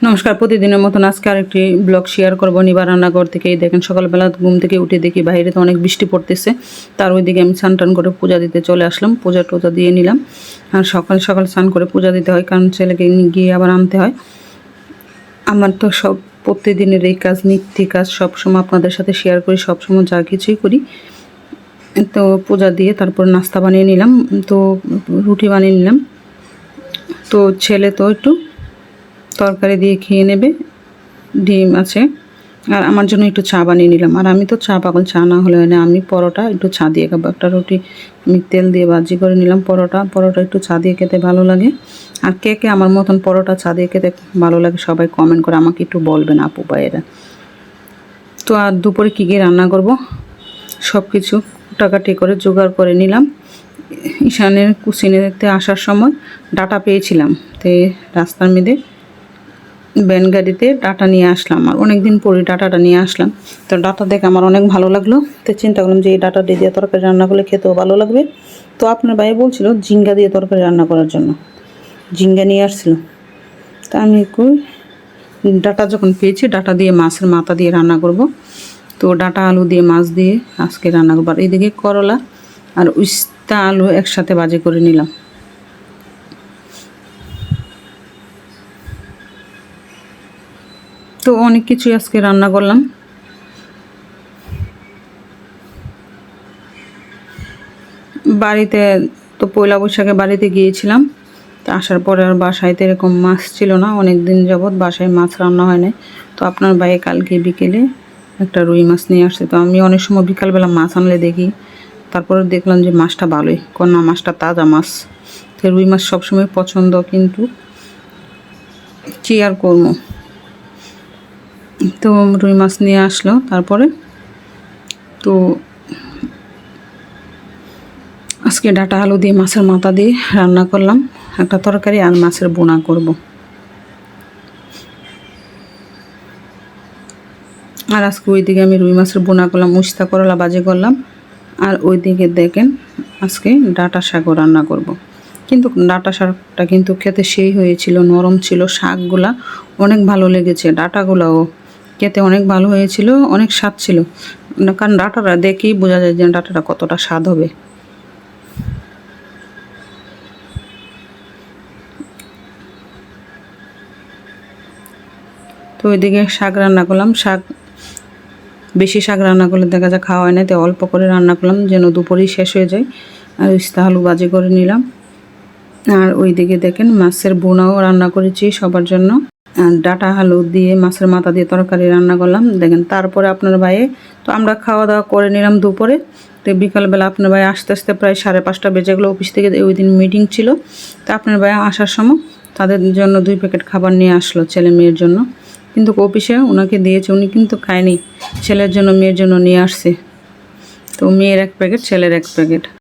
নমস্কার, প্রতিদিনের মতন আজকে আরেকটি ব্লগ শেয়ার করবো নিবা রান্নাঘর থেকে। দেখেন সকালবেলা ঘুম থেকে উঠে দেখি বাইরে তো অনেক বৃষ্টি পড়তেছে, তার ওইদিকে আমি স্নান টান করে পূজা দিতে চলে আসলাম। পূজা টুজা দিয়ে নিলাম। আর সকাল সকাল স্নান করে পূজা দিতে হয়, কারণ ছেলেকে গিয়ে আবার আনতে হয়। আমার তো সব প্রতিদিনের এই কাজ, নিত্য কাজ সবসময় আপনাদের সাথে শেয়ার করি, সবসময় যা কিছুই করি। তো পূজা দিয়ে তারপর নাস্তা বানিয়ে নিলাম, তো রুটি বানিয়ে নিলাম। তো ছেলে তো একটু তরকারি দিয়ে খেয়ে নেবে, ডিম আছে। আর আমার জন্য একটু চা বানিয়ে নিলাম। আর আমি তো চা পাগল, চা না হলে হয় না। আমি পরোটা একটু চা দিয়ে খাবো। একটা রুটি আমি তেল দিয়ে ভাজি করে নিলাম। পরোটা একটু চা দিয়ে খেতে ভালো লাগে। আর কে কে আমার মতন পরোটা চা দিয়ে খেতে ভালো লাগে সবাই কমেন্ট করে আমাকে একটু বলবেন আপু ভাইয়েরা। তো আর দুপুরে কী কী রান্না করব সব কিছু কাটাকাটি করে জোগাড় করে নিলাম। ঈশানের কুচিনেতে আসার সময় ডাটা পেয়েছিলাম, তো রাস্তার মধ্যে ভ্যান গাড়িতে ডাটা নিয়ে আসলাম। আর অনেক দিন পরে ডাটাটা নিয়ে আসলাম, তো ডাটা দেখে আমার অনেক ভালো লাগলো। তো চিন্তা করলাম যে এই ডাটা দিয়ে তরকারি রান্না করলে খেতেও ভালো লাগবে। তো আপনার ভাই বলছিল ঝিঙ্গা দিয়ে তরকারি রান্না করার জন্য, ঝিঙ্গা নিয়ে আসছিল। তা আমি ডাটা যখন পেয়েছি, ডাটা দিয়ে মাছের মাথা দিয়ে রান্না করব। তো ডাটা আলু দিয়ে মাছ দিয়ে আজকে রান্না করবো। আর এদিকে করলা আর উস্তা আলু একসাথে ভাজি করে নিলাম। তো অনেক কিছুই আজকে রান্না করলাম। বাড়িতে তো পয়লা বৈশাখে বাড়িতে গিয়েছিলাম, তো আসার পরে আর বাসায় তো এরকম মাছ ছিল না, অনেক দিন যাবৎ বাসায় মাছ রান্না হয় না। তো আপনার ভাইয়ে কালকে বিকেলে একটা রুই মাছ নিয়ে আসছে। তো আমি অনেক সময় বিকালবেলা মাছ আনলে দেখি, তারপরে দেখলাম যে মাছটা ভালোই, কন্যা মাছটা তাজা মাছ। তো রুই মাছ সবসময় পছন্দ, কিন্তু কী আর করবো। তো রুই মাছ নিয়ে আসলো। তারপরে তো আজকে ডাটা আলু দিয়ে মাছের মাথা দিয়ে রান্না করলাম একটা তরকারি, আর মাছের বোনা করব। আর আজকে ওইদিকে আমি রুই মাছের বোনা করলাম, উস্তা করলা ভাজি করলাম। আর ওইদিকে দেখেন আজকে ডাটা শাকও রান্না করব। কিন্তু ডাটা শাকটা কিন্তু খেতে সেই হয়েছিল, নরম ছিল, শাকগুলা অনেক ভালো লেগেছে, ডাটাগুলাও খেতে অনেক ভালো হয়েছিল, অনেক স্বাদ ছিল। কারণ ডাটাটা দেখেই বোঝা যায় যে ডাটাটা কতটা স্বাদ হবে। তো ওইদিকে শাক রান্না করলাম। বেশি শাক রান্না করলে দেখা যায় খাওয়া হয় না, তো অল্প করে রান্না করলাম যেন দুপুরেই শেষ হয়ে যায়। আর উস্তা আলু ভাজি করে নিলাম। আর ওইদিকে দেখেন মাছের বোনাও রান্না করেছি সবার জন্য। আর ডাটা আলু দিয়ে মাছের মাথা দিয়ে তরকারি রান্না করলাম দেখেন। তারপরে আপনার ভাইয়ে তো আমরা খাওয়া দাওয়া করে নিলাম দুপুরে। তো বিকালবেলা আপনার ভাই আসতে আসতে প্রায় 5:30 বেজে গেলো। অফিস থেকে ওই দিন মিটিং ছিল, তো আপনার ভাই আসার সময় তাদের জন্য 2 প্যাকেট খাবার নিয়ে আসলো ছেলে মেয়ের জন্য। কিন্তু অফিসে ওনাকে দিয়েছে, উনি কিন্তু খায়নি, ছেলের জন্য মেয়ের জন্য নিয়ে আসছে। তো মেয়ের 1 প্যাকেট, ছেলের 1 প্যাকেট।